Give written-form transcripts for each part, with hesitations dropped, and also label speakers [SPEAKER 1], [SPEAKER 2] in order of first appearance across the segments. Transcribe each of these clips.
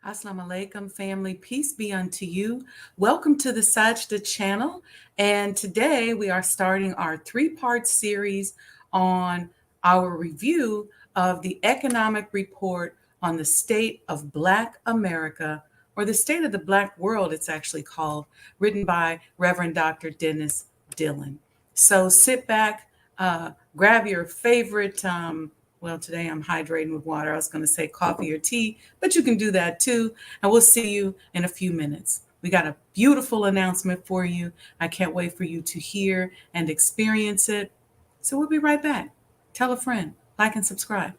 [SPEAKER 1] Assalamu alaikum, family. Peace be unto you. Welcome to the Sajdah channel. And today we are starting our three-part series on our review of the economic report on the state of Black America, or the state of the Black world, it's actually called, written by Rev Dr. Dillan. So sit back, grab your favorite well, today I'm hydrating with water. I was going to say coffee or tea, but you can do that too. And we'll see you in a few minutes. We got a beautiful announcement for you. I can't wait for you to hear and experience it. So we'll be right back. Tell a friend, like and subscribe.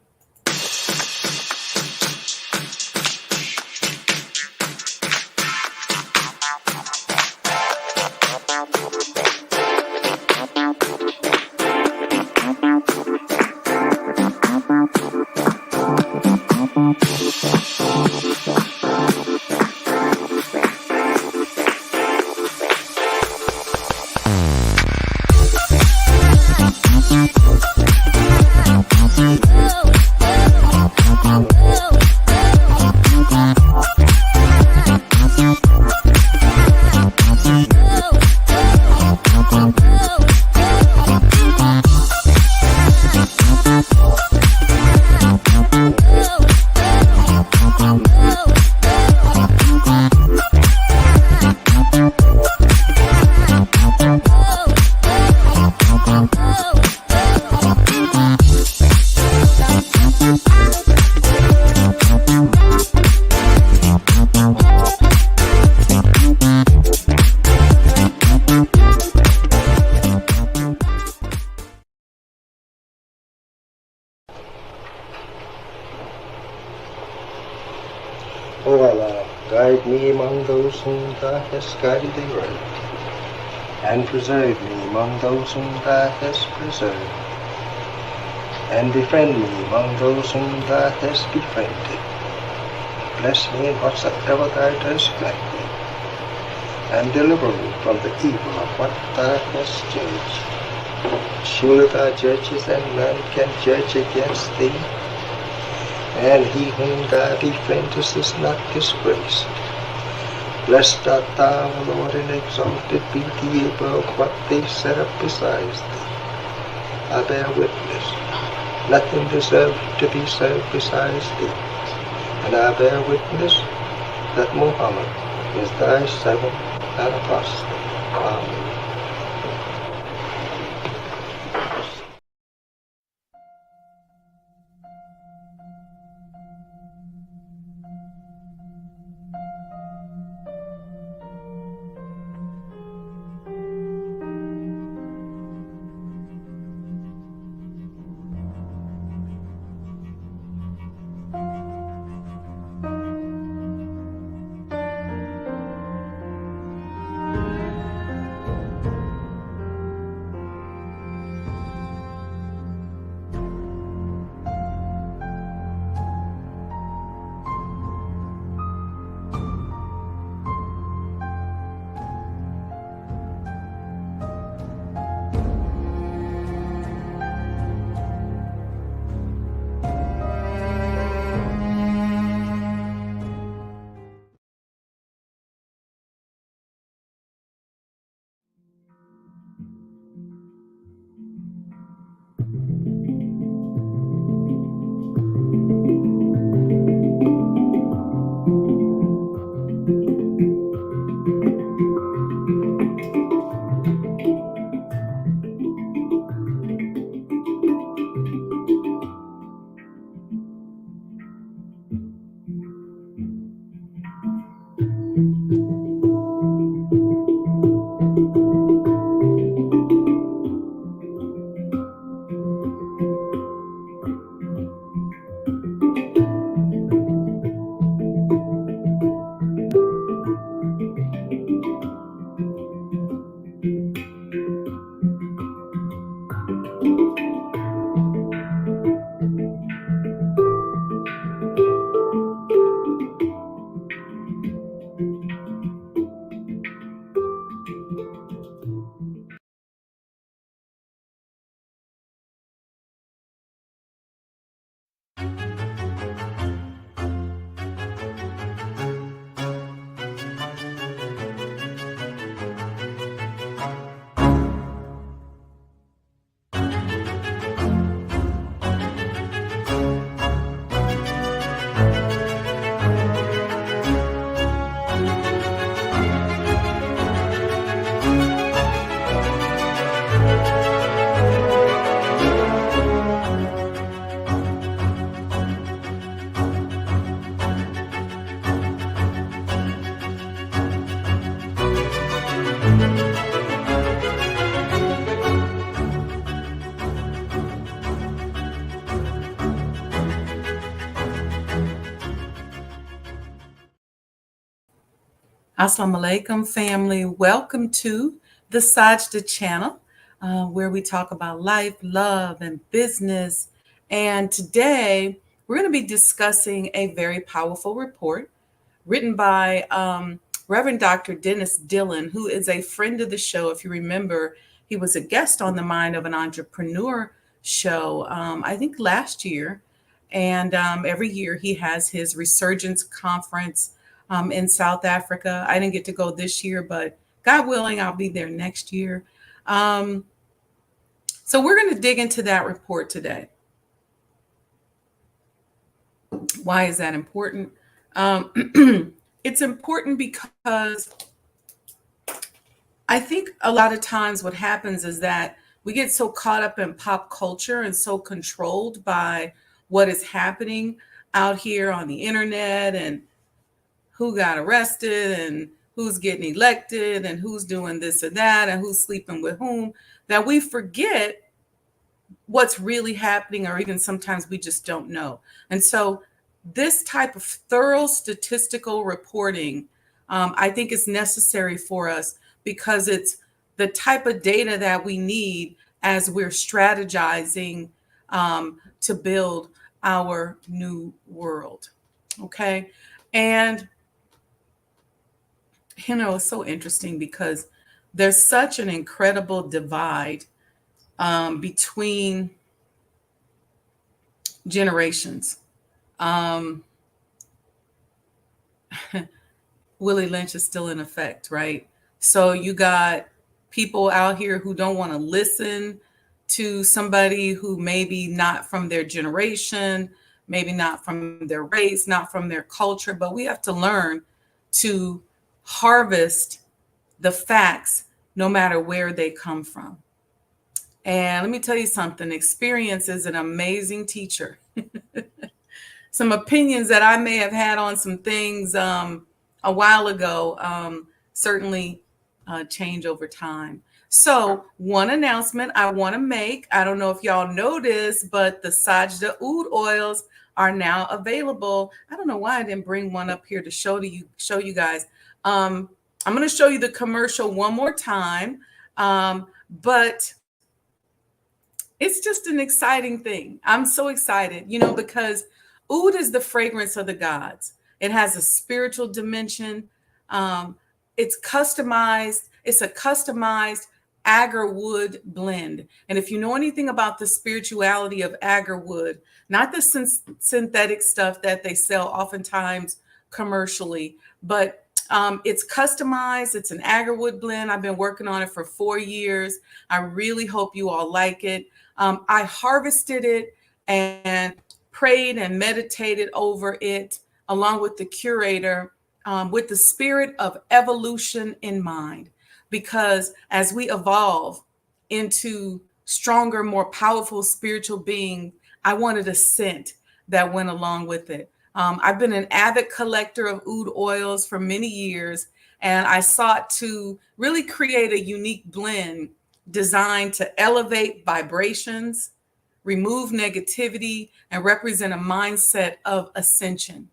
[SPEAKER 2] O Allah, guide me among those whom Thou hast guided aright, and preserve me among those whom Thou hast preserved, and befriend me among those whom Thou hast befriended. Bless me in whatsoever Thou dost grant me, and deliver me from the evil of what Thou hast judged. Surely Thou judgest, and none can judge against Thee, and he whom Thou befriendest is not disgraced. Blessed art Thou, O Lord, and exalted be Thee above what they set up besides Thee. I bear witness, nothing deserves to be served besides Thee, and I bear witness that Muhammad is Thy servant and apostle. Amen.
[SPEAKER 1] Assalamu alaikum, family. Welcome to the Sajdah channel, where we talk about life, love, and business. And today we're going to be discussing a very powerful report written by Rev Dr. Dillan, who is a friend of the show. If you remember, he was a guest on the Mind of an Entrepreneur show, I think last year. And every year he has his Resurgence Conference in South Africa. I didn't get to go this year, but God willing, I'll be there next year. So we're going to dig into that report today. Why is that important? It's important because I think a lot of times what happens is that we get so caught up in pop culture and so controlled by what is happening out here on the internet and who got arrested and who's getting elected and who's doing this or that and who's sleeping with whom, that we forget what's really happening, or even sometimes we just don't know. And so this type of thorough statistical reporting, I think is necessary for us because it's the type of data that we need as we're strategizing to build our new world. Okay. And, it's so interesting because there's such an incredible divide between generations. Willie Lynch is still in effect, right? So you got people out here who don't want to listen to somebody who maybe not from their generation, maybe not from their race, not from their culture, but we have to learn to harvest the facts no matter where they come from. And let me tell you something, experience is an amazing teacher. Some opinions that I may have had on some things a while ago certainly change over time. So one announcement I want to make, I don't know if y'all know this, but the Sajdah oud oils are now available. I don't know why I didn't bring one up here to show you guys. I'm going to show you the commercial one more time, but it's just an exciting thing. I'm so excited, because oud is the fragrance of the gods. It has a spiritual dimension. It's customized. It's a customized agar wood blend. And if you know anything about the spirituality of agar wood, not the synthetic stuff that they sell oftentimes commercially, but it's customized. It's an agar wood blend. I've been working on it for 4 years. I really hope you all like it. I harvested it and prayed and meditated over it along with the curator with the spirit of evolution in mind. Because as we evolve into stronger, more powerful spiritual being, I wanted a scent that went along with it. I've been an avid collector of oud oils for many years, and I sought to really create a unique blend designed to elevate vibrations, remove negativity, and represent a mindset of ascension.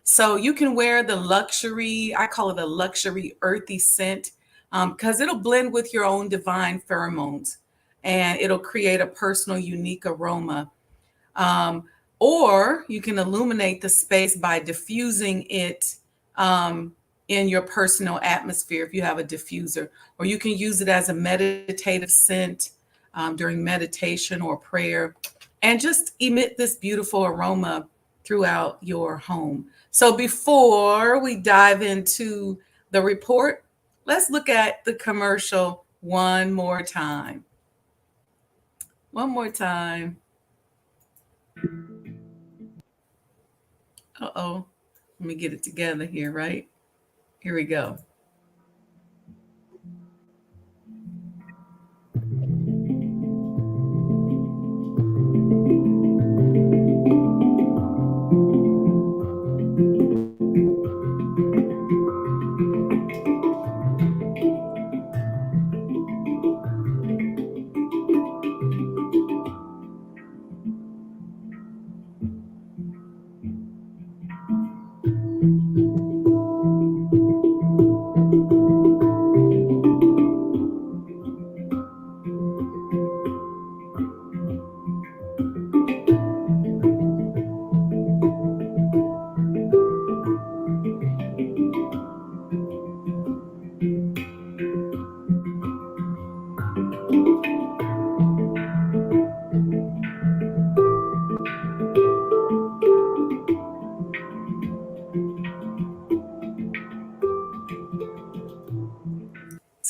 [SPEAKER 1] So you can wear the luxury, I call it a luxury earthy scent, because it'll blend with your own divine pheromones and it'll create a personal, unique aroma. Or you can illuminate the space by diffusing it in your personal atmosphere if you have a diffuser, or you can use it as a meditative scent during meditation or prayer and just emit this beautiful aroma throughout your home. So before we dive into the report, let's look at the commercial one more time. One more time. Uh-oh. Let me get it together here, right? Here we go.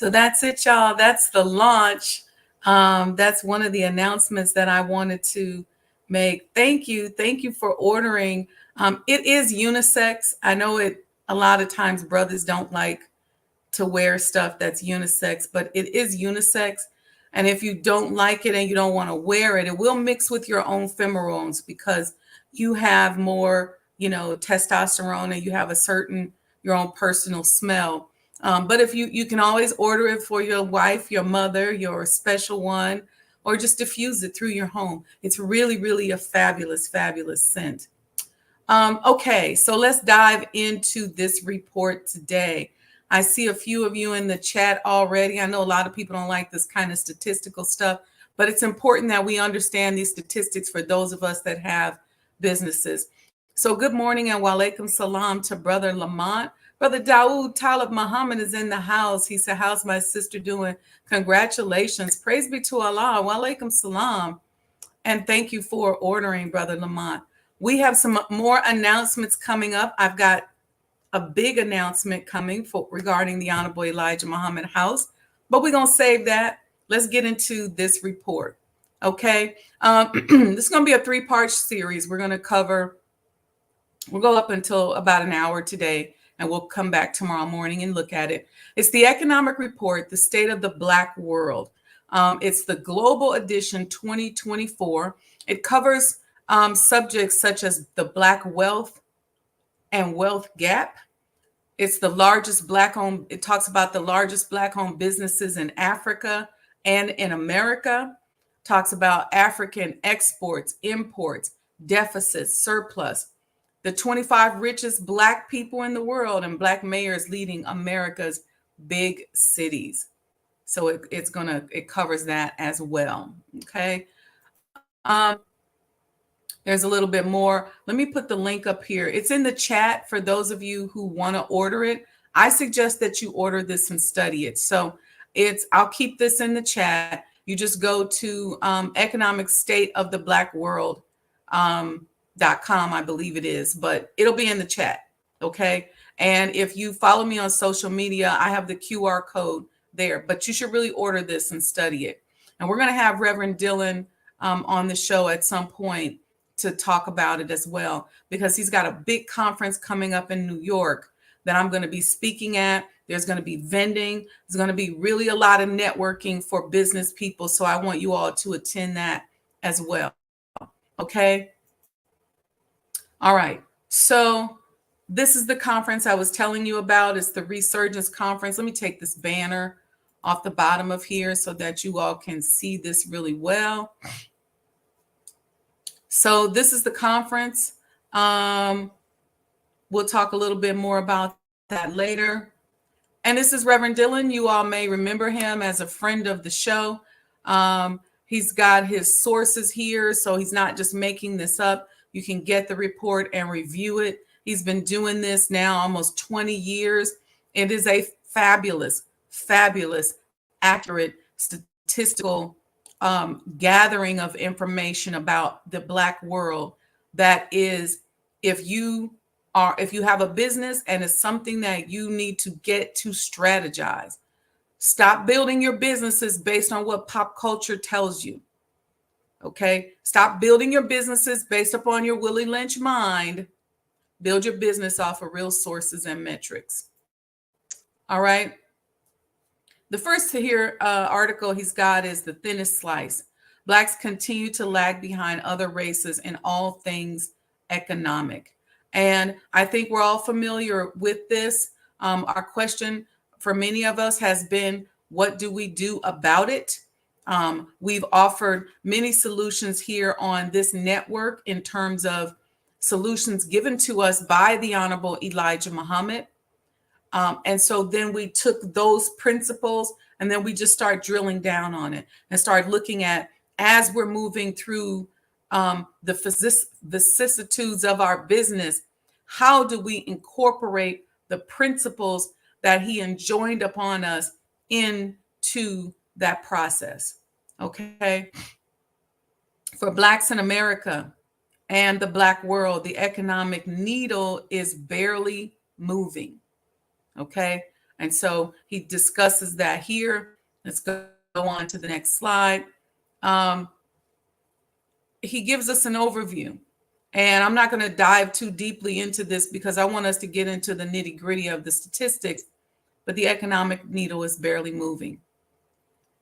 [SPEAKER 1] So that's it, y'all. That's the launch. That's one of the announcements that I wanted to make. Thank you. Thank you for ordering. It is unisex. I know it a lot of times brothers don't like to wear stuff that's unisex, but it is unisex. And if you don't like it and you don't want to wear it, it will mix with your own pheromones because you have more, testosterone and you have a certain your own personal smell. But if you can always order it for your wife, your mother, your special one, or just diffuse it through your home. It's really, really a fabulous, fabulous scent. Okay, so let's dive into this report today. I see a few of you in the chat already. I know a lot of people don't like this kind of statistical stuff, but it's important that we understand these statistics for those of us that have businesses. So good morning and walaikum salam to Brother Lamont. Brother Dawood Talib Muhammad is in the house. He said, how's my sister doing? Congratulations. Praise be to Allah. Walaikum salam. And thank you for ordering, Brother Lamont. We have some more announcements coming up. I've got a big announcement coming regarding the Honorable Elijah Muhammad House, but we're going to save that. Let's get into this report. Okay. This is going to be a 3-part series. We'll go up until about an hour today, and we'll come back tomorrow morning and look at it. It's the economic report, the state of the Black world. It's the Global Edition 2024. It covers subjects such as the Black wealth and wealth gap. It's the largest Black-owned, it talks about the largest Black-owned businesses in Africa and in America. Talks about African exports, imports, deficits, surplus. The 25 richest Black people in the world and Black mayors leading America's big cities. So it covers that as well. Okay. There's a little bit more. Let me put the link up here. It's in the chat for those of you who want to order it. I suggest that you order this and study it. So I'll keep this in the chat. You just go to economic state of the Black world. .com, I believe it is, but it'll be in the chat. Okay. And if you follow me on social media, I have the QR code there, but you should really order this and study it. And we're going to have Reverend Dillan on the show at some point to talk about it as well, because he's got a big conference coming up in New York that I'm going to be speaking at. There's going to be vending. There's going to be really a lot of networking for business people. So I want you all to attend that as well. Okay. All right. So this is the conference I was telling you about. It's the Resurgence Conference. Let me take this banner off the bottom of here so that you all can see this really well. So this is the conference. We'll talk a little bit more about that later. And this is Reverend Dillan. You all may remember him as a friend of the show. He's got his sources here, so he's not just making this up. You can get the report and review it. He's been doing this now almost 20 years. It is a fabulous, fabulous, accurate statistical gathering of information about the Black world. That is, if you have a business and it's something that you need to get to strategize, stop building your businesses based on what pop culture tells you. Okay. Stop building your businesses based upon your Willie Lynch mind. Build your business off of real sources and metrics. All right. The first article he's got is The Thinnest Slice. Blacks continue to lag behind other races in all things economic. And I think we're all familiar with this. Our question for many of us has been, what do we do about it? We've offered many solutions here on this network in terms of solutions given to us by the Honorable Elijah Muhammad. And so then we took those principles and then we just start drilling down on it and start looking at, as we're moving through the vicissitudes of our business, how do we incorporate the principles that he enjoined upon us into that process? Okay. For Blacks in America and the Black world, the economic needle is barely moving. Okay. And so he discusses that here. Let's go on to the next slide. Um, he gives us an overview. And I'm not going to dive too deeply into this because I want us to get into the nitty gritty of the statistics, but the economic needle is barely moving.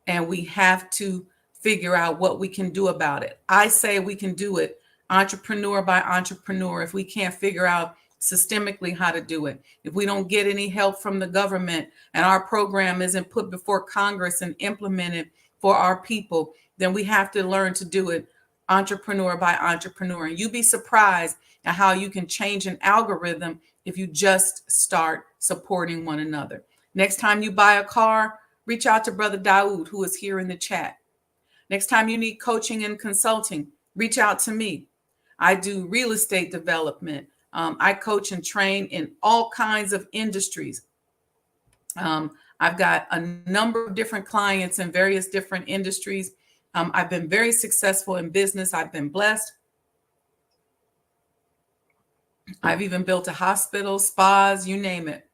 [SPEAKER 1] And we have to figure out what we can do about it. I say we can do it entrepreneur by entrepreneur if we can't figure out systemically how to do it. If we don't get any help from the government and our program isn't put before Congress and implemented for our people, then we have to learn to do it entrepreneur by entrepreneur. And you'd be surprised at how you can change an algorithm if you just start supporting one another. Next time you buy a car, reach out to Brother Daoud, who is here in the chat. Next time you need coaching and consulting, reach out to me. I do real estate development. I coach and train in all kinds of industries. I've got a number of different clients in various different industries. I've been very successful in business. I've been blessed. I've even built a hospital, spas, you name it.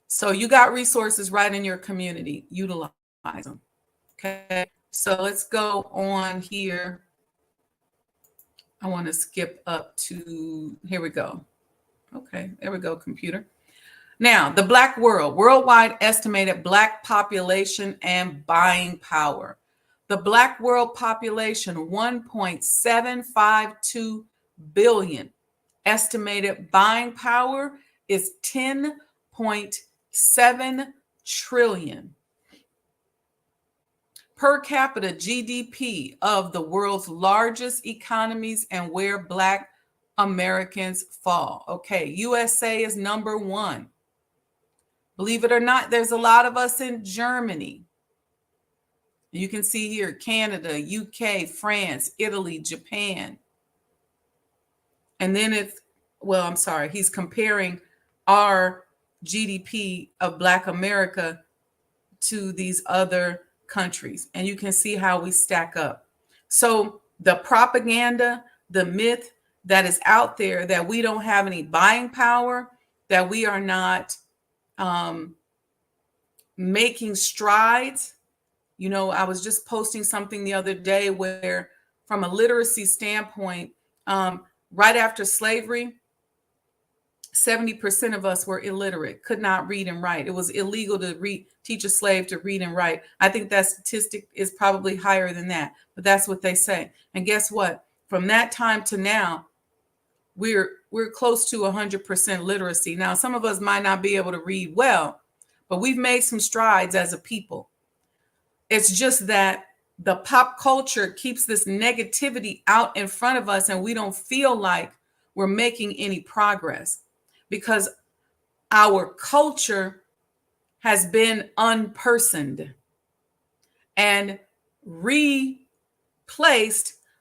[SPEAKER 1] So you got resources right in your community. Utilize them. Okay. So let's go on here. I want to skip up to, here we go. Okay, there we go, computer. Now, the Black world, worldwide estimated Black population and buying power. The Black world population, 1.752 billion. Estimated buying power is 10.7 trillion. Per capita GDP of the world's largest economies and where Black Americans fall. Okay, USA is number one. Believe it or not, there's a lot of us in Germany. You can see here Canada, UK, France, Italy, Japan. And then it's, well, I'm sorry, he's comparing our GDP of Black America to these other countries. And you can see how we stack up. So the propaganda, the myth that is out there that we don't have any buying power, that we are not making strides. You know, I was just posting something the other day where from a literacy standpoint, right after slavery, 70% of us were illiterate, could not read and write. It was illegal to teach a slave to read and write. I think that statistic is probably higher than that, but that's what they say. And guess what? From that time to now, we're close to 100% literacy. Now, some of us might not be able to read well, but we've made some strides as a people. It's just that the pop culture keeps this negativity out in front of us, and we don't feel like we're making any progress because our culture has been unpersoned and replaced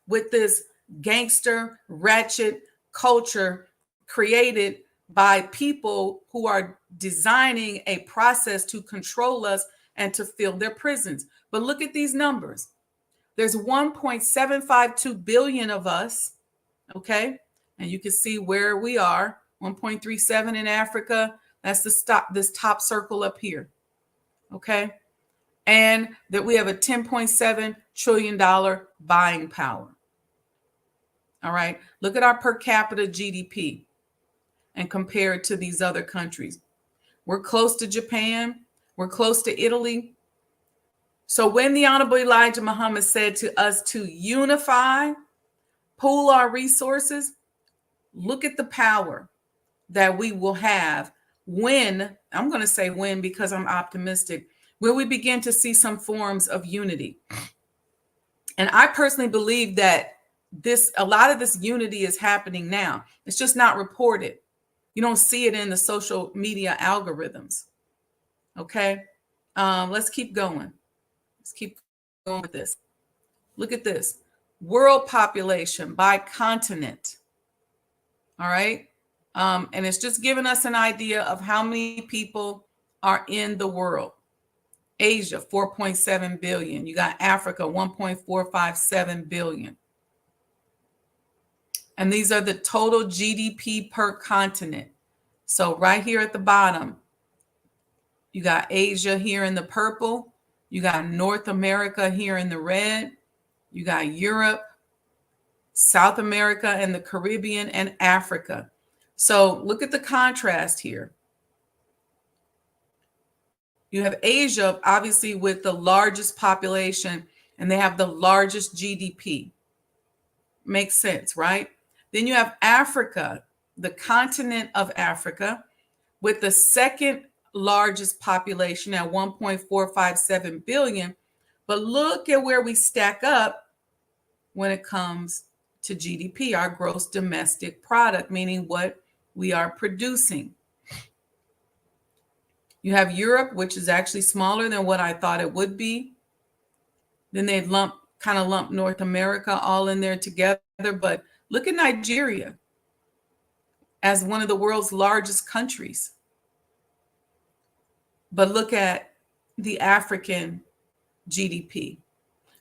[SPEAKER 1] with this gangster, ratchet culture created by people who are designing a process to control us and to fill their prisons. But look at these numbers. There's 1.752 billion of us, okay? And you can see where we are, 1.37 in Africa. That's this top circle up here, okay? And that we have a $10.7 trillion buying power. All right, look at our per capita GDP and compare it to these other countries. We're close to Japan. We're close to Italy. So when the Honorable Elijah Muhammad said to us to unify, pool our resources, look at the power that we will have when, I'm going to say when because I'm optimistic, when we begin to see some forms of unity. And I personally believe that a lot of this unity is happening now. It's just not reported. You don't see it in the social media algorithms. Okay. Let's keep going. Let's keep going with this. Look at this. World population by continent. All right. And it's just giving us an idea of how many people are in the world. Asia, 4.7 billion. You got Africa, 1.457 billion. And these are the total GDP per continent. So right here at the bottom, You got Asia here in the purple. You got North America here in the red. You got Europe, South America, and the Caribbean, and Africa. So look at the contrast here. You have Asia, obviously, with the largest population, and they have the largest GDP. Makes sense, right? Then you have Africa, the continent of Africa, with the second largest population at 1.457 billion. But look at where we stack up when it comes to GDP, our gross domestic product, meaning what we are producing. You have Europe, which is actually smaller than what I thought it would be. Then they kind of lump North America all in there together. But look at Nigeria as one of the world's largest countries. But look at the African GDP.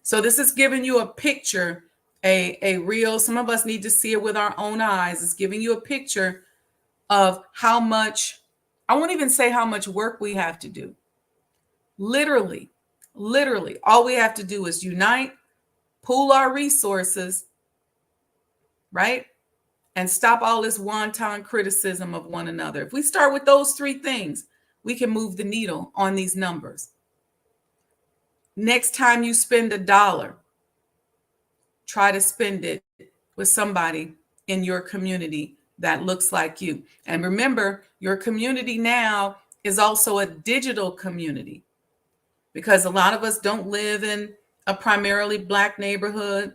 [SPEAKER 1] So this is giving you a picture, a real, some of us need to see it with our own eyes. It's giving you a picture of how much, I won't even say how much work we have to do. Literally, all we have to do is unite, pool our resources, right? And stop all this wanton criticism of one another. If we start with those three things, we can move the needle on these numbers. Next time you spend $1, try to spend it with somebody in your community that looks like you. And remember, your community now is also a digital community, because a lot of us don't live in a primarily Black neighborhood.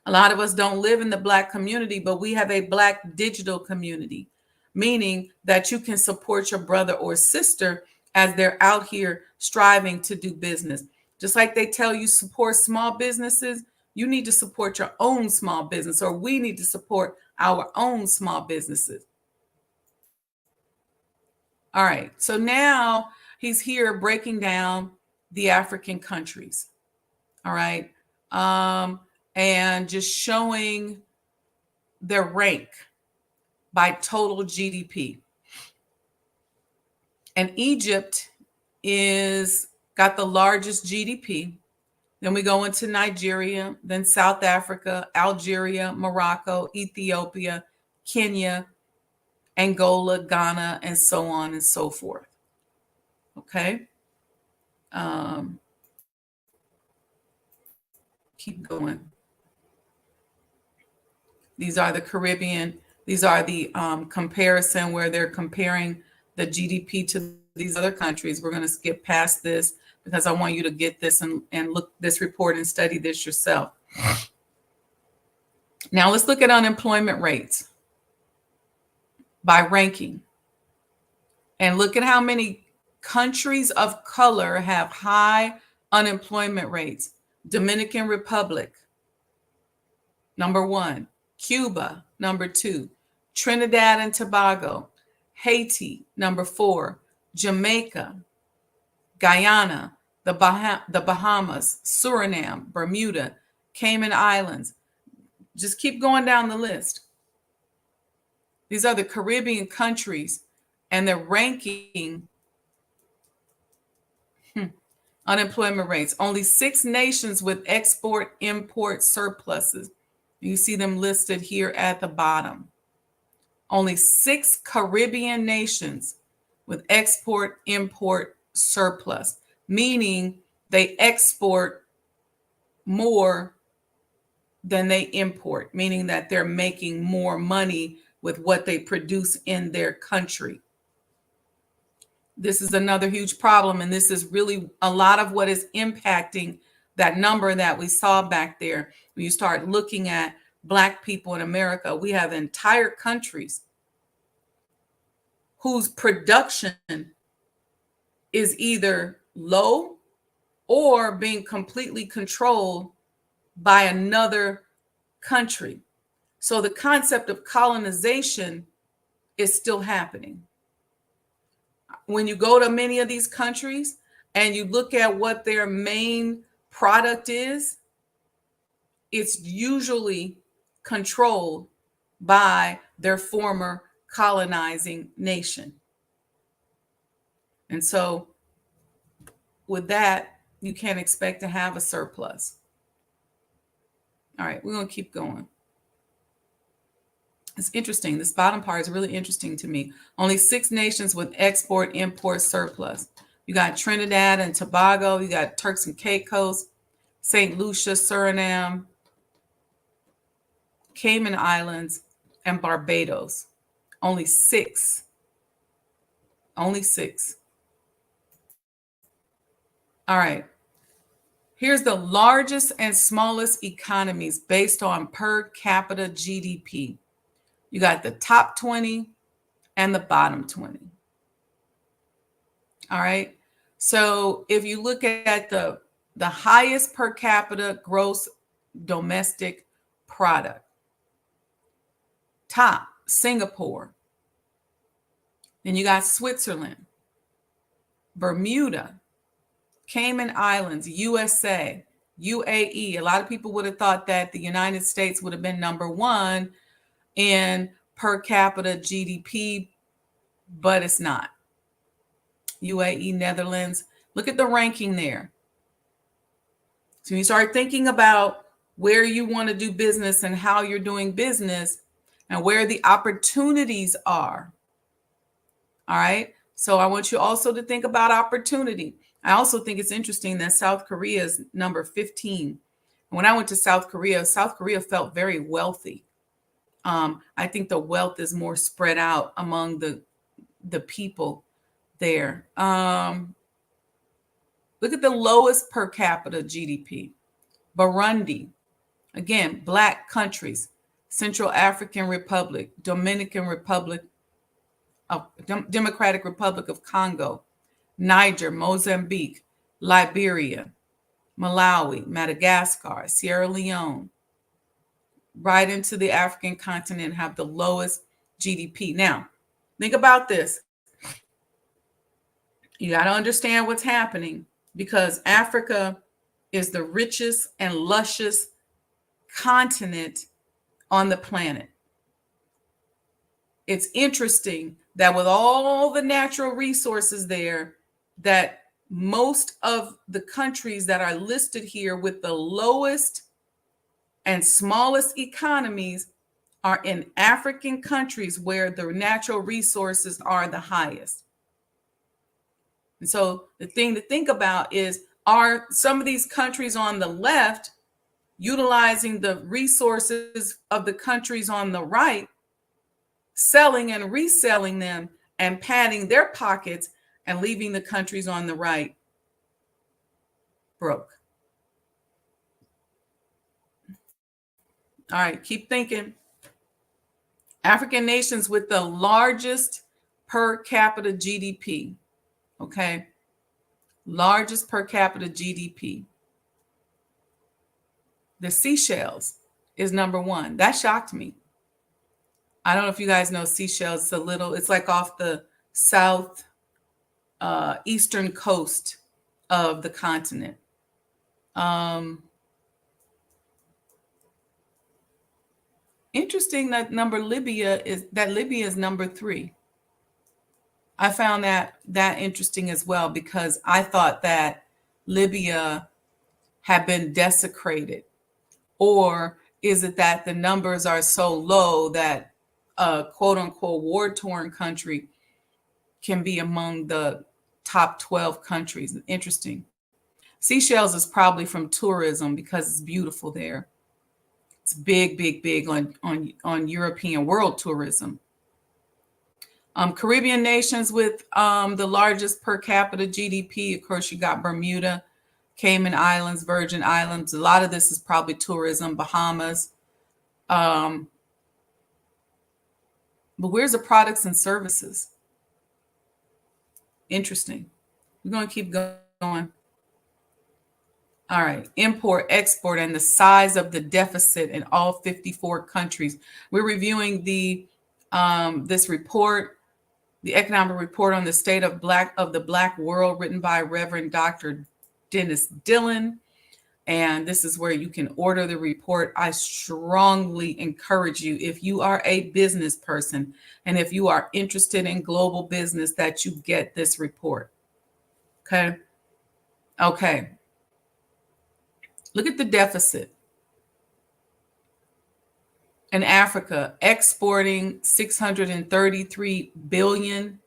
[SPEAKER 1] A lot of us don't live in the Black community, but we have a Black digital community, meaning that you can support your brother or sister as they're out here striving to do business. Just like they tell you support small businesses, you need to support your own small business, or we need to support our own small businesses. All right, so now he's here breaking down the African countries. All right, and just showing their rank by total GDP. And Egypt is got the largest GDP. Then we go into Nigeria, then South Africa, Algeria, Morocco, Ethiopia, Kenya, Angola, Ghana, and so on and so forth. Okay. Keep going. These are the Caribbean. These are the comparison where they're comparing the GDP to these other countries. We're going to skip past this because I want you to get this and look this report and study this yourself. Now let's look at unemployment rates by ranking. And look at how many countries of color have high unemployment rates. Dominican Republic, number 1. Cuba, number 2. Trinidad and Tobago. Haiti, number 4. Jamaica, Guyana, the Bahamas, Suriname, Bermuda, Cayman Islands. Just keep going down the list. These are the Caribbean countries, and they're ranking unemployment rates. Only 6 nations with export-import surpluses. You see them listed here at the bottom. Only 6 Caribbean nations with export-import surplus, meaning they export more than they import, meaning that they're making more money with what they produce in their country. This is another huge problem, and this is really a lot of what is impacting that number that we saw back there. When you start looking at Black people in America, we have entire countries whose production is either low or being completely controlled by another country. So the concept of colonization is still happening. When you go to many of these countries and you look at what their main product is, it's usually controlled by their former colonizing nation. And so with that, you can't expect to have a surplus. All right, we're going to keep going. It's interesting. This bottom part is really interesting to me. Only 6 nations with export-import surplus. You got Trinidad and Tobago. You got Turks and Caicos, St. Lucia, Suriname, Cayman Islands, and Barbados. Only 6. Only 6. All right. Here's the largest and smallest economies based on per capita GDP. You got the top 20 and the bottom 20. All right. So if you look at the highest per capita gross domestic product, top Singapore. Then you got Switzerland, Bermuda, Cayman Islands, USA, UAE. A lot of people would have thought that the United States would have been number 1 in per capita GDP, but it's not. UAE, Netherlands. Look at the ranking there. So you start thinking about where you want to do business and how you're doing business and where the opportunities are. All right. So I want you also to think about opportunity. I also think it's interesting that South Korea is number 15. When I went to South Korea felt very wealthy. I think the wealth is more spread out among the people there. Look at the lowest per capita GDP. Burundi, again, Black countries, Central African Republic, Dominican Republic, Democratic Republic of Congo, Niger, Mozambique, Liberia, Malawi, Madagascar, Sierra Leone, right into the African continent, have the lowest GDP. Now, think about this. You got to understand what's happening because Africa is the richest and luscious continent on the planet. It's interesting that with all the natural resources there, that most of the countries that are listed here with the lowest and smallest economies are in African countries where the natural resources are the highest. And so the thing to think about is, are some of these countries on the left utilizing the resources of the countries on the right, selling and reselling them and padding their pockets and leaving the countries on the right broke? All right, keep thinking. African nations with the largest per capita GDP. Okay. Largest per capita GDP. The Seychelles is number 1. That shocked me. I don't know if you guys know Seychelles. It's like off the south eastern coast of the continent. Interesting that Libya is number 3. I found that interesting as well, because I thought that Libya had been desecrated. Or is it that the numbers are so low that a quote unquote war-torn country can be among the top 12 countries? Interesting. Seychelles is probably from tourism because it's beautiful there. It's big on European world tourism. Caribbean nations with the largest per capita GDP, of course, you got Bermuda, Cayman Islands, Virgin Islands. A lot of this is probably tourism, Bahamas. But where's the products and services? Interesting. We're going to keep going. All right. Import, export, and the size of the deficit in all 54 countries. We're reviewing this report, the economic report on the state of the Black world, written by Rev Dr. Dillan. And this is where you can order the report. I strongly encourage you, if you are a business person and if you are interested in global business, that you get this report. Okay. Okay. Look at the deficit. In Africa, exporting $633 billion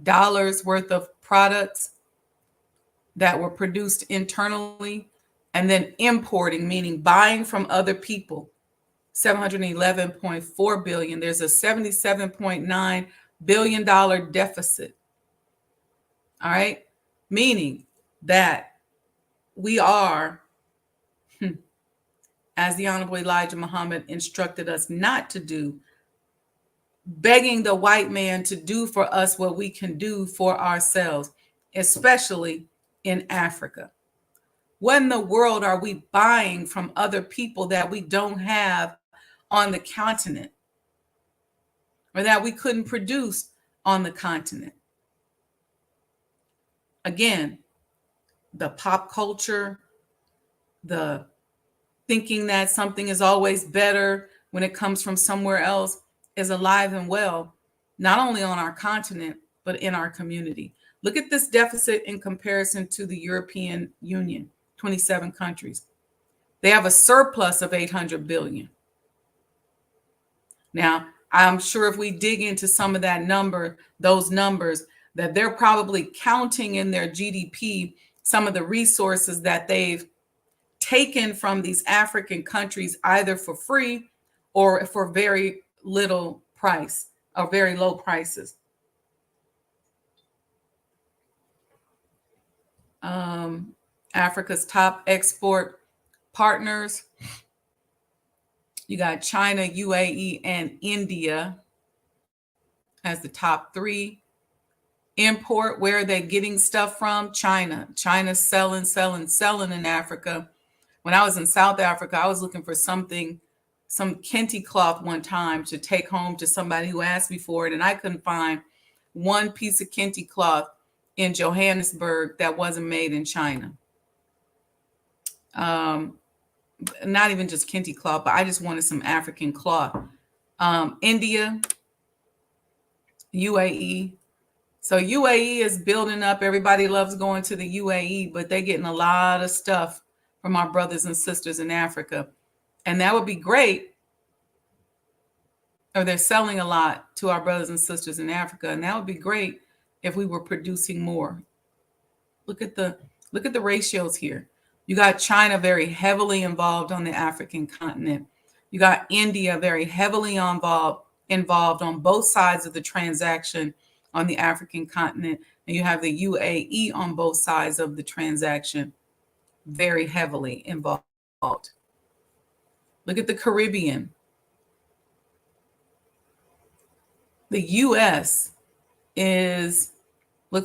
[SPEAKER 1] worth of products that were produced internally, and then importing, meaning buying from other people, $711.4 billion. There's a $77.9 billion deficit. All right. Meaning that we are, as the Honorable Elijah Muhammad instructed us not to do, begging the white man to do for us what we can do for ourselves, especially in Africa. What in the world are we buying from other people that we don't have on the continent, or that we couldn't produce on the continent? Again, the pop culture, the thinking that something is always better when it comes from somewhere else is alive and well, not only on our continent, but in our community. Look at this deficit in comparison to the European Union, 27 countries. They have a surplus of 800 billion. Now, I'm sure if we dig into some of that number, those numbers, that they're probably counting in their GDP some of the resources that they've taken from these African countries, either for free or for very little price or very low prices. Africa's top export partners, you got China, UAE, and India as the top three. Import, where are they getting stuff from? China. China's selling in Africa. When I was in South Africa, I was looking for something, some kente cloth one time to take home to somebody who asked me for it, and I couldn't find one piece of kente cloth in Johannesburg that wasn't made in China. Not even just kente cloth, but I just wanted some African cloth. India, UAE. So UAE is building up. Everybody loves going to the UAE, but they're getting a lot of stuff from our brothers and sisters in Africa. And that would be great. Or they're selling a lot to our brothers and sisters in Africa. And that would be great if we were producing more. Look at the ratios here. You got China very heavily involved on the African continent. You got India very heavily involved on both sides of the transaction on the African continent. And you have the UAE on both sides of the transaction, very heavily involved. Look at the Caribbean. The U.S. looks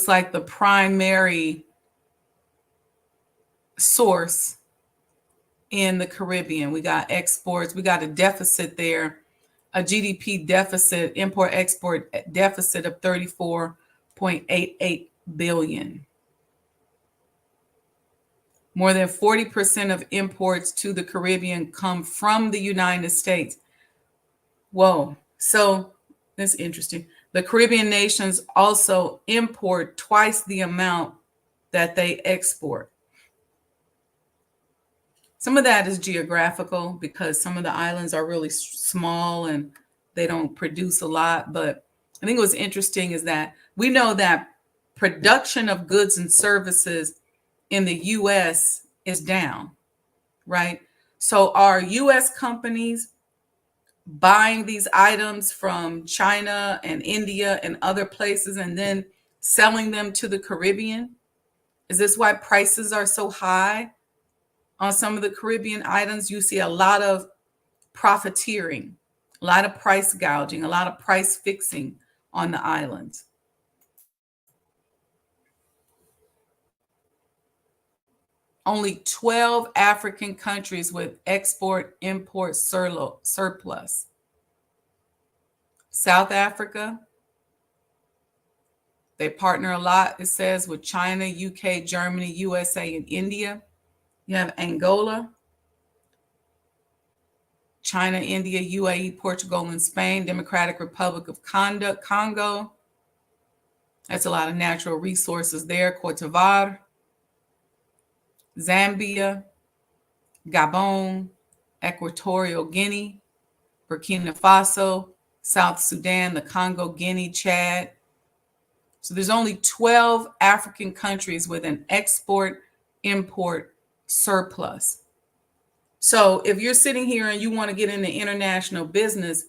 [SPEAKER 1] like the primary source in the Caribbean. We got exports. We got a deficit there, a GDP deficit, import-export deficit of 34.88 billion. More than 40% of imports to the Caribbean come from the United States. Whoa. So that's interesting. The Caribbean nations also import twice the amount that they export. Some of that is geographical because some of the islands are really small and they don't produce a lot. But I think what's interesting is that we know that production of goods and services in the U.S. is down, right? So are U.S. companies buying these items from China and India and other places and then selling them to the Caribbean? Is this why prices are so high on some of the Caribbean items? You see a lot of profiteering, a lot of price gouging, a lot of price fixing on the islands. Only 12 African countries with export-import surplus. South Africa, they partner a lot, it says, with China, UK, Germany, USA, and India. You have Angola, China, India, UAE, Portugal, and Spain, Democratic Republic of Congo. That's a lot of natural resources there. Cote d'Ivoire, Zambia, Gabon, Equatorial Guinea, Burkina Faso, South Sudan, the Congo, Guinea, Chad. So there's only 12 African countries with an export-import surplus. So if you're sitting here and you want to get into international business,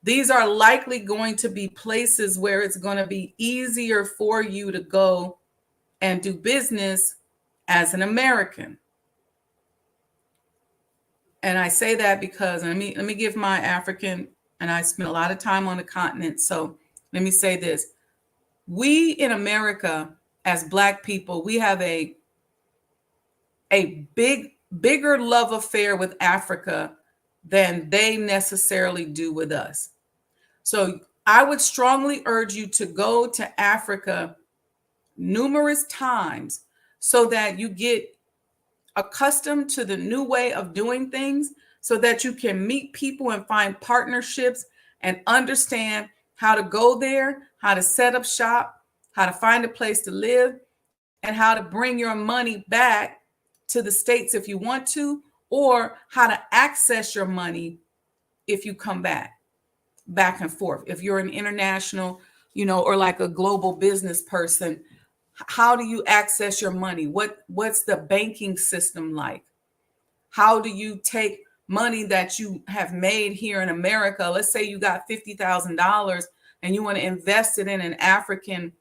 [SPEAKER 1] these are likely going to be places where it's going to be easier for you to go and do business as an American. And I say that because let me give my African, and I spent a lot of time on the continent. So let me say this. We in America, as Black people, we have a bigger love affair with Africa than they necessarily do with us. So I would strongly urge you to go to Africa numerous times so that you get accustomed to the new way of doing things, so that you can meet people and find partnerships and understand how to go there, how to set up shop, how to find a place to live, and how to bring your money back to the States if you want to, or how to access your money if you come back and forth. If you're an international, or like a global business person, how do you access your money? What's the banking system like? How do you take money that you have made here in America? Let's say you got $50,000 and you want to invest it in an African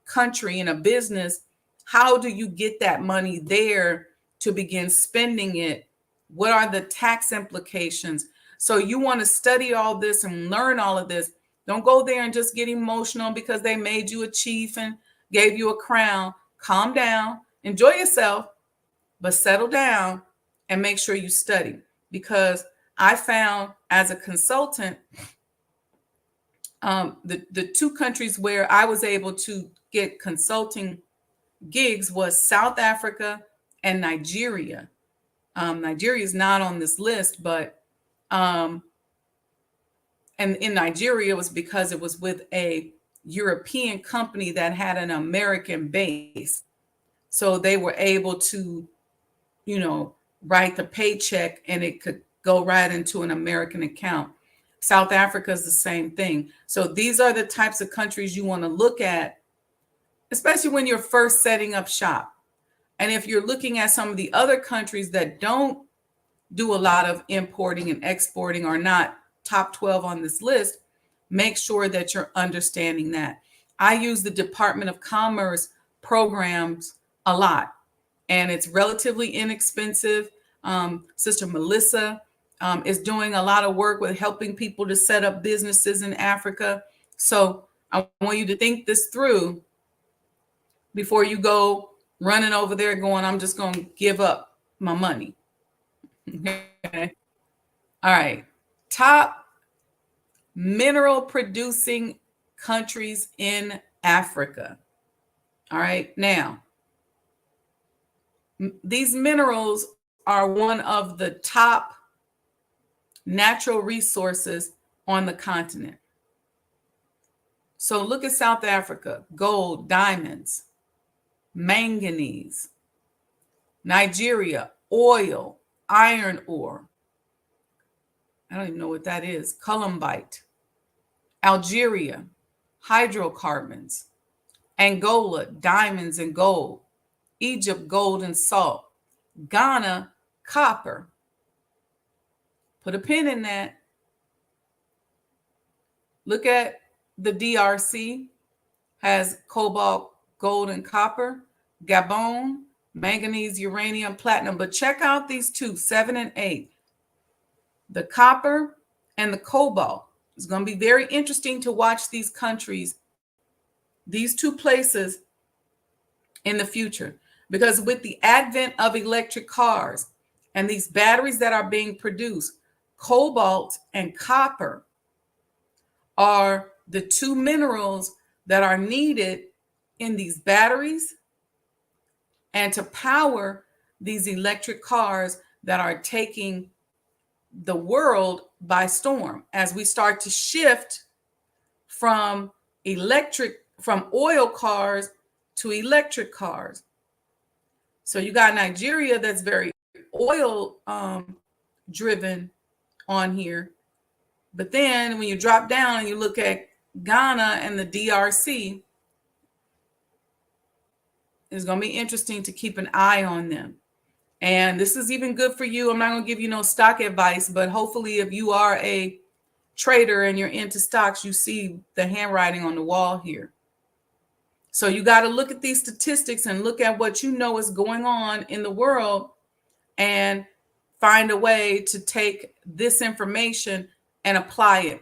[SPEAKER 1] country, in a business. How do you get that money there to begin spending it? What are the tax implications? So you want to study all this and learn all of this. Don't go there and just get emotional because they made you a chief and gave you a crown. Calm down, enjoy yourself, but settle down and make sure you study. Because I found as a consultant, the two countries where I was able to get consulting gigs was South Africa and Nigeria. Nigeria is not on this list, but and in Nigeria, it was because it was with a European company that had an American base. So they were able to, write the paycheck and it could go right into an American account. South Africa is the same thing. So these are the types of countries you want to look at, especially when you're first setting up shop. And if you're looking at some of the other countries that don't do a lot of importing and exporting, or not top 12 on this list, make sure that you're understanding that. I use the Department of Commerce programs a lot, and it's relatively inexpensive. Sister Melissa is doing a lot of work with helping people to set up businesses in Africa. So I want you to think this through before you go running over there going, I'm just going to give up my money. Okay. All right. Top mineral producing countries in Africa. All right. Now, these minerals are one of the top natural resources on the continent. So look at South Africa: gold, diamonds, manganese. Nigeria: oil, iron ore. I don't even know what that is. Columbite. Algeria: hydrocarbons. Angola: diamonds and gold. Egypt: gold and salt. Ghana: copper. Put a pin in that. Look at the DRC, has cobalt, gold, and copper. Gabon: manganese, uranium, platinum. But check out these two, 7 and 8. The copper and the cobalt. It's going to be very interesting to watch these countries, these two places, in the future. Because with the advent of electric cars and these batteries that are being produced, cobalt and copper are the two minerals that are needed in these batteries and to power these electric cars that are taking the world by storm. As we start to shift from electric from oil cars to electric cars. So you got Nigeria that's very oil driven on here. But then when you drop down and you look at Ghana and the DRC, it's going to be interesting to keep an eye on them. And this is even good for you. I'm not going to give you no stock advice, but hopefully if you are a trader and you're into stocks, you see the handwriting on the wall here. So you got to look at these statistics and look at what you know is going on in the world and find a way to take this information and apply it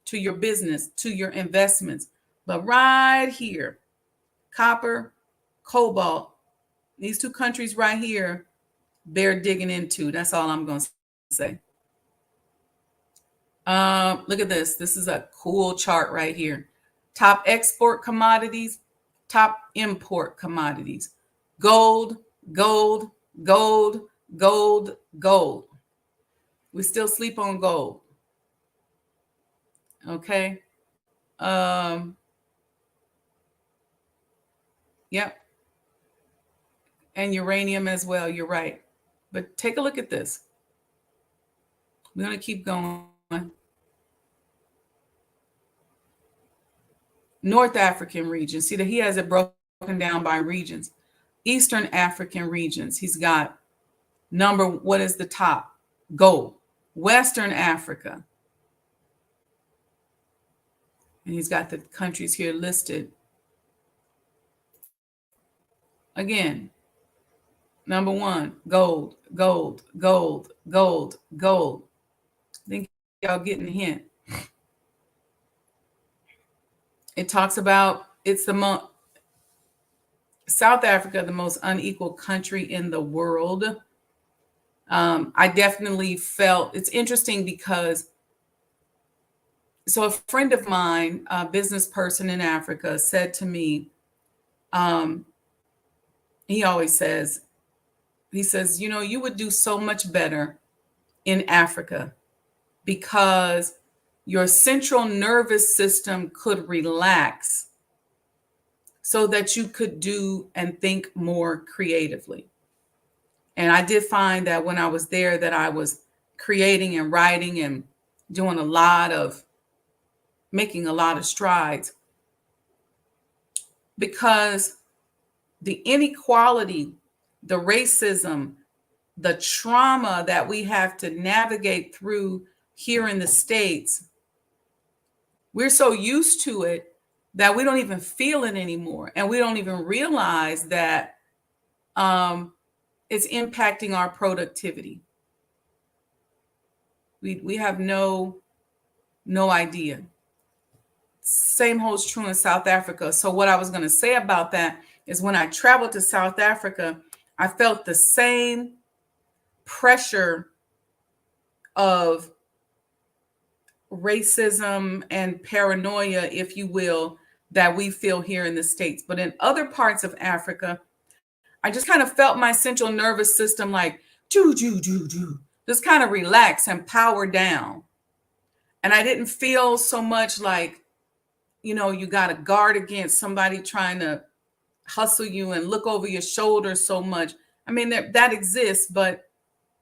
[SPEAKER 1] to your business, to your investments. But right here, copper, cobalt, these two countries right here, they're digging into. That's all I'm going to say. Look at this. This is a cool chart right here. Top export commodities, top import commodities. Gold, gold, gold, gold, gold. We still sleep on gold. Okay. Yep. And uranium as well. You're right. But take a look at this. We're going to keep going. North African region. See that he has it broken down by regions. Eastern African regions. He's got what is the top? Gold. Western Africa. And he's got the countries here listed. Again, number one, gold, gold, gold, gold, gold. I think y'all getting the hint. It talks about it's South Africa, the most unequal country in the world. I definitely felt it's interesting because a friend of mine, a business person in Africa, said to me, he always says, you would do so much better in Africa because your central nervous system could relax so that you could do and think more creatively. And I did find that when I was there that I was creating and writing and doing making a lot of strides, because the inequality, the racism, the trauma that we have to navigate through here in the States, we're so used to it that we don't even feel it anymore. And we don't even realize that it's impacting our productivity. We have no idea. Same holds true in South Africa. So what I was going to say about that is when I traveled to South Africa, I felt the same pressure of racism and paranoia, if you will, that we feel here in the States. But in other parts of Africa, I just kind of felt my central nervous system like, just kind of relax and power down. And I didn't feel so much like, you got to guard against somebody trying to hustle you and look over your shoulder so much. I mean, that exists, but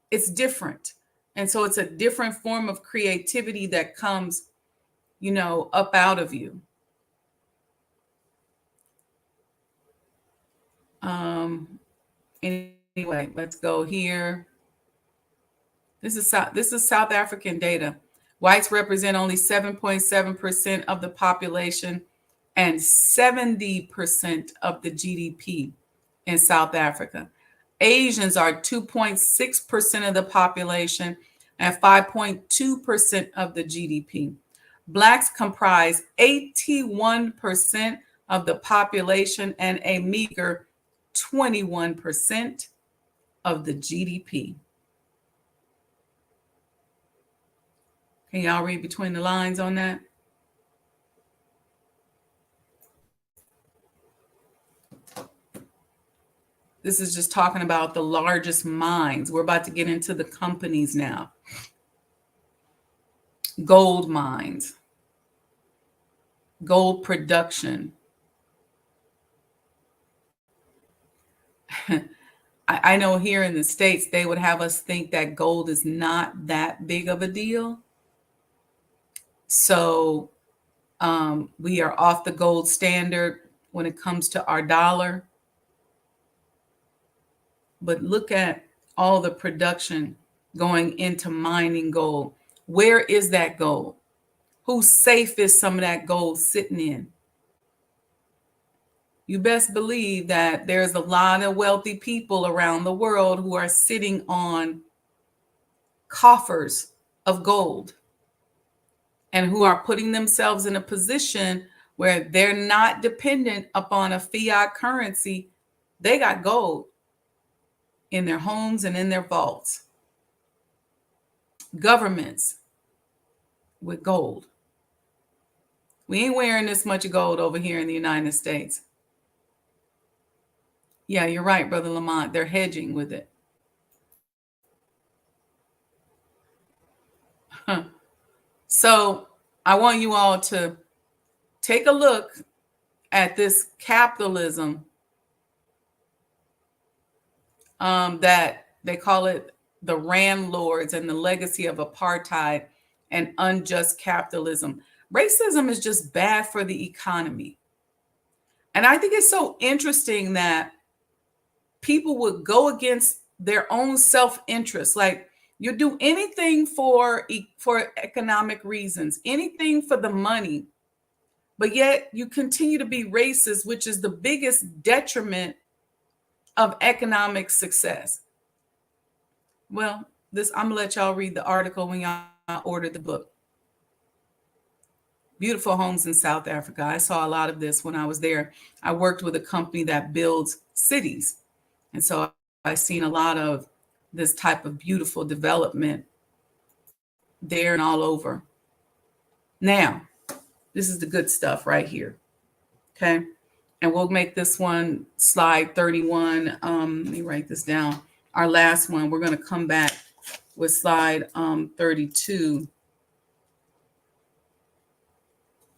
[SPEAKER 1] it's different. And so it's a different form of creativity that comes, up out of you. Anyway, let's go here. This is South African data. Whites represent only 7.7% of the population and 70% of the GDP in South Africa. Asians are 2.6% of the population and 5.2% of the GDP. Blacks comprise 81% of the population and a meager 21% of the GDP. Can y'all read between the lines on that? This is just talking about the largest mines. We're about to get into the companies now. Gold mines, gold production, I know here in the States, they would have us think that gold is not that big of a deal. So we are off the gold standard when it comes to our dollar. But look at all the production going into mining gold. Where is that gold? Whose safe is some of that gold sitting in? You best believe that there's a lot of wealthy people around the world who are sitting on coffers of gold and who are putting themselves in a position where they're not dependent upon a fiat currency. They got gold in their homes and in their vaults. Governments with gold. We ain't wearing this much gold over here in the United States. Yeah, you're right, Brother Lamont. They're hedging with it. So I want you all to take a look at this capitalism that they call it the landlords and the legacy of apartheid and unjust capitalism. Racism is just bad for the economy. And I think it's so interesting that people would go against their own self-interest. Like, you do anything for economic reasons, anything for the money, but yet you continue to be racist, which is the biggest detriment of economic success. Well, I'm gonna let y'all read the article when y'all order the book. Beautiful homes in South Africa. I saw a lot of this when I was there. I worked with a company that builds cities. And so I've seen a lot of this type of beautiful development there and all over. Now, this is the good stuff right here. Okay. And we'll make this one slide 31. Let me write this down. Our last one, we're going to come back with slide 32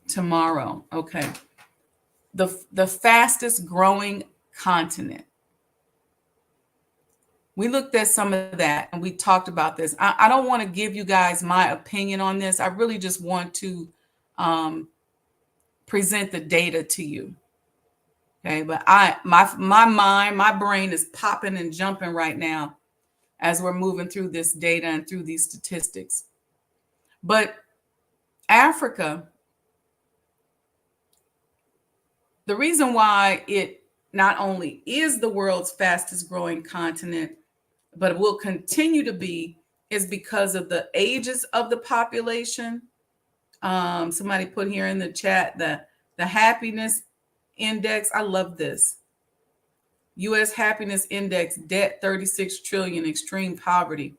[SPEAKER 1] tomorrow. Okay. The fastest growing continent. We looked at some of that and we talked about this. I don't want to give you guys my opinion on this. I really just want to present the data to you. Okay, but my brain is popping and jumping right now as we're moving through this data and through these statistics. But Africa, the reason why it not only is the world's fastest growing continent, but will continue to be, is because of the ages of the population. Somebody put here in the chat the happiness index. I love this. U.S. happiness index, debt 36 trillion, extreme poverty.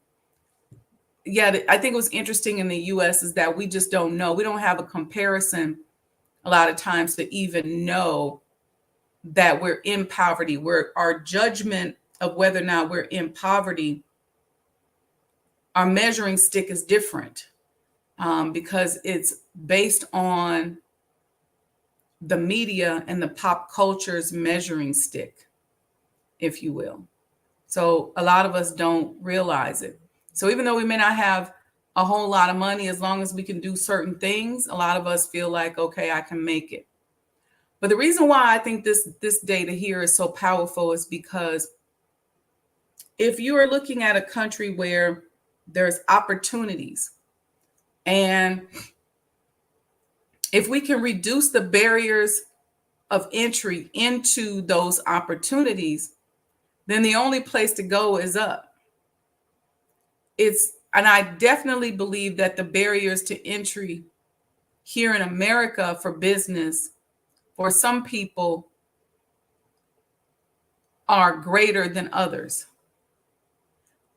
[SPEAKER 1] Yeah, I think what's interesting in the U.S. is that we just don't know. We don't have a comparison a lot of times to even know that we're in poverty. Our judgment of whether or not we're in poverty, our measuring stick is different because it's based on the media and the pop culture's measuring stick, if you will. So a lot of us don't realize it. So even though we may not have a whole lot of money, as long as we can do certain things, a lot of us feel like, okay, I can make it. But the reason why I think this data here is so powerful is because if you are looking at a country where there's opportunities, and if we can reduce the barriers of entry into those opportunities, then the only place to go is up. And I definitely believe that the barriers to entry here in America for business, for some people, are greater than others.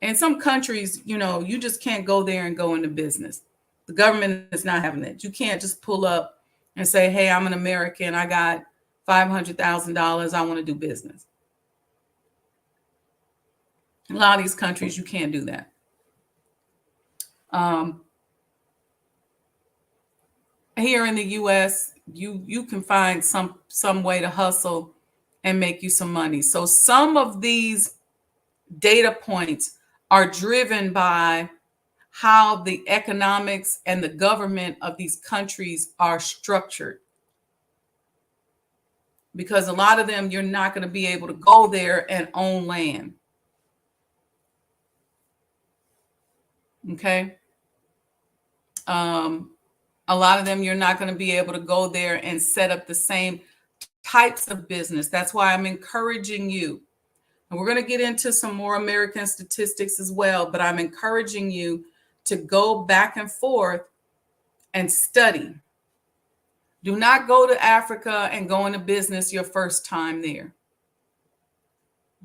[SPEAKER 1] In some countries, you just can't go there and go into business. The government is not having that. You can't just pull up and say, hey, I'm an American. I got $500,000. I want to do business. In a lot of these countries, you can't do that. Here in the U.S., you can find some way to hustle and make you some money. So some of these data points are driven by how the economics and the government of these countries are structured. Because a lot of them, you're not going to be able to go there and own land. Okay. A lot of them, you're not going to be able to go there and set up the same types of business. That's why I'm encouraging you. And we're going to get into some more American statistics as well, but I'm encouraging you to go back and forth and study. Do not go to Africa and go into business your first time there.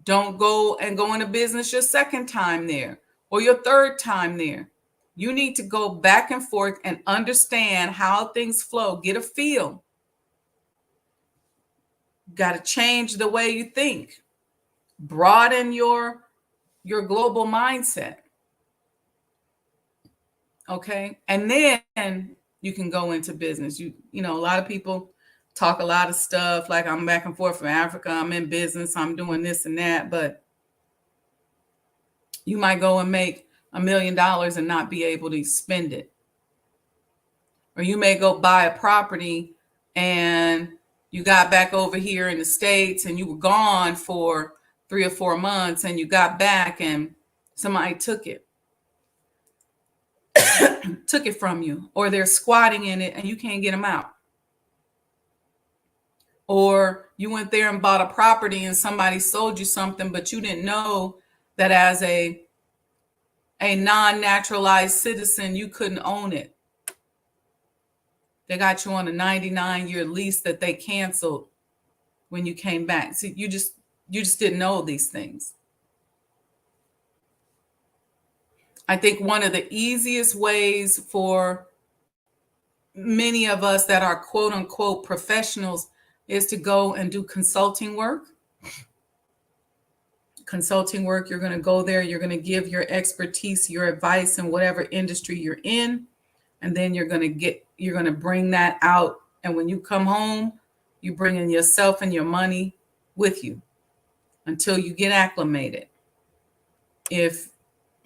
[SPEAKER 1] Don't go into business your second time there or your third time there. You need to go back and forth and understand how things flow. Get a feel. Got to change the way you think. Broaden your global mindset. Okay? And then you can go into business. You know, a lot of people talk a lot of stuff like I'm back and forth from Africa, I'm in business, I'm doing this and that, but you might go and make $1 million and not be able to spend it. Or you may go buy a property and you got back over here in the States and you were gone for 3 or 4 months and you got back and somebody took it from you, or they're squatting in it and you can't get them out. Or you went there and bought a property and somebody sold you something, but you didn't know that as a non-naturalized citizen, you couldn't own it. They got you on a 99-year lease that they canceled when you came back. See, you just didn't know these things. I think one of the easiest ways for many of us that are quote unquote professionals is to go and do consulting work. Consulting work, you're going to go there, you're going to give your expertise, your advice in whatever industry you're in, and then you're going to bring that out. And when you come home, you bring in yourself and your money with you until you get acclimated.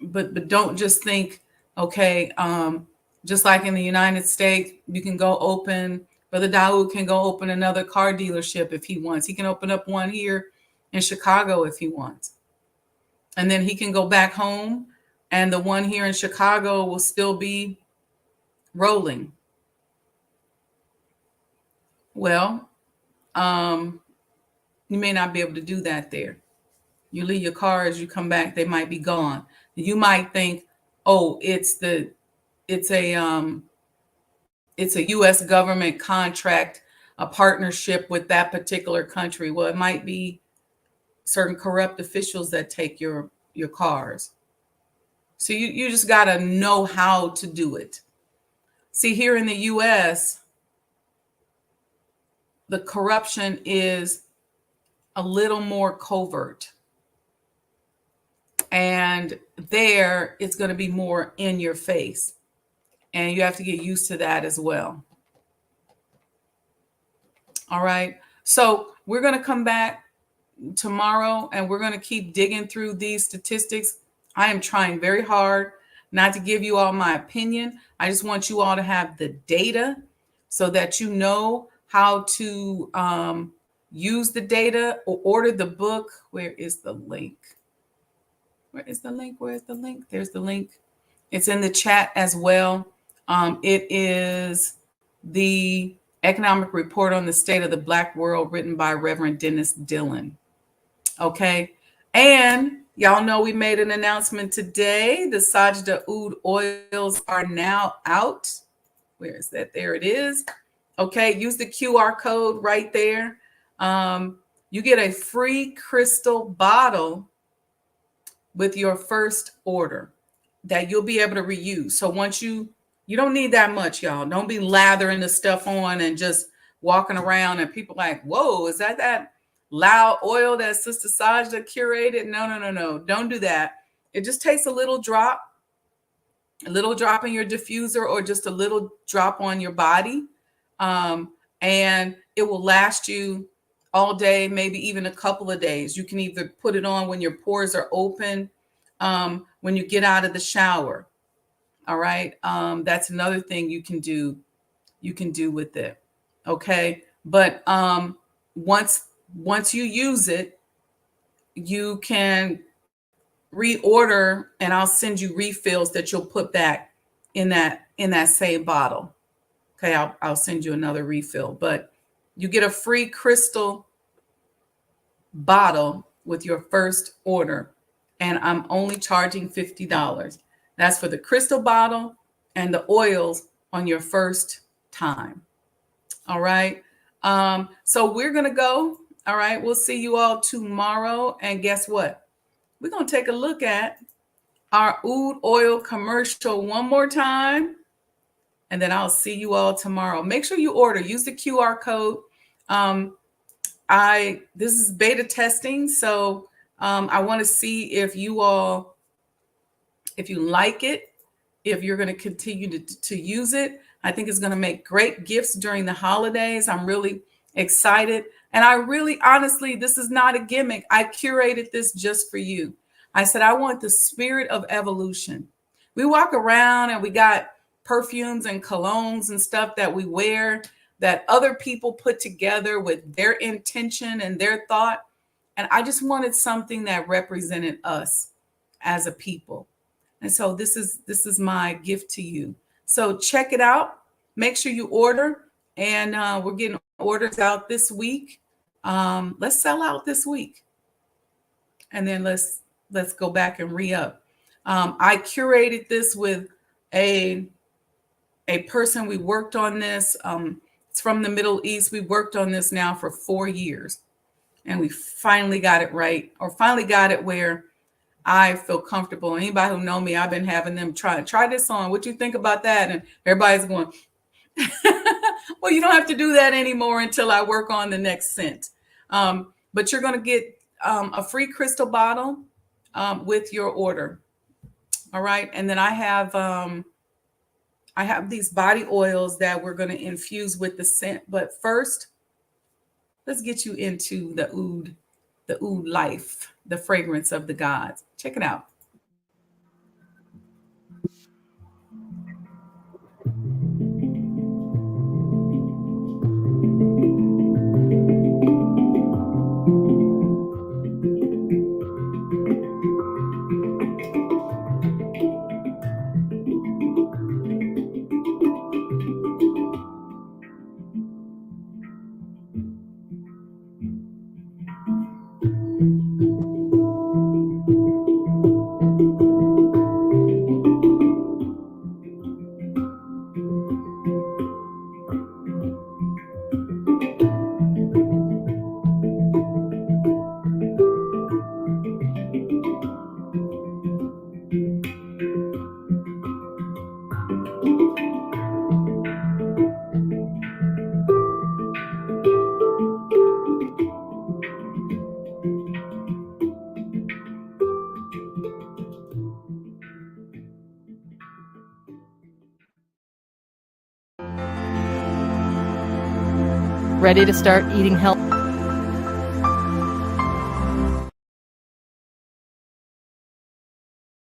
[SPEAKER 1] But don't just think, okay, just like in the United States, you can go open, Brother Dawood can go open another car dealership if he wants. He can open up one here in Chicago if he wants. And then he can go back home and the one here in Chicago will still be rolling. Well, you may not be able to do that there. You leave your cars, you come back, they might be gone. You might think, oh, it's a U.S. government contract, a partnership with that particular country. Well, it might be certain corrupt officials that take your cars. So you just got to know how to do it. See, here in the U.S., the corruption is a little more covert. And there, it's going to be more in your face. And you have to get used to that as well. All right. So we're going to come back tomorrow and we're going to keep digging through these statistics. I am trying very hard not to give you all my opinion. I just want you all to have the data so that you know how to use the data or order the book. Where is the link? Where is the link? Where is the link? There's the link. It's in the chat as well. It is the Economic Report on the State of the Black World written by Reverend Dennis Dillan. Okay. And y'all know we made an announcement today. The Sajdah Oud oils are now out. Where is that? There it is. Okay. Use the QR code right there. You get a free crystal bottle with your first order that you'll be able to reuse. So once you don't need that much, y'all. Don't be lathering the stuff on and just walking around and people like, whoa, is that loud oil that Sister Sajdah curated? No. Don't do that. It just takes a little drop in your diffuser or just a little drop on your body. And it will last you all day, maybe even a couple of days. You can either put it on when your pores are open, when you get out of the shower. All right. That's another thing you can do. You can do with it. Okay. But once you use it, you can reorder, and I'll send you refills that you'll put back in that same bottle. Okay. I'll send you another refill, but you get a free crystal bottle with your first order, and I'm only charging $50. That's for the crystal bottle and the oils on your first time. All right. So we're going to go. All right. We'll see you all tomorrow. And guess what? We're going to take a look at our oud oil commercial one more time. And then I'll see you all tomorrow. Make sure you order. Use the QR code. This is beta testing. So I want to see if you like it, if you're going to continue to use it. I think it's going to make great gifts during the holidays. I'm really excited. And I really, honestly, this is not a gimmick. I curated this just for you. I said, I want the spirit of evolution. We walk around and we got perfumes and colognes and stuff that we wear that other people put together with their intention and their thought. And I just wanted something that represented us as a people. And so this is my gift to you. So check it out. Make sure you order. And we're getting orders out this week. Let's sell out this week. And then let's go back and re-up. I curated this with a person. We worked on this. It's from the Middle East. We worked on this now for 4 years. And we finally got it right, or finally got it where I feel comfortable. Anybody who know me, I've been having them try this on. What you think about that? And everybody's going, well, you don't have to do that anymore until I work on the next scent. But you're going to get a free crystal bottle with your order. All right. And then I have these body oils that we're going to infuse with the scent. But first, let's get you into the oud life, the fragrance of the gods. Check it out.
[SPEAKER 3] Ready to start eating healthy?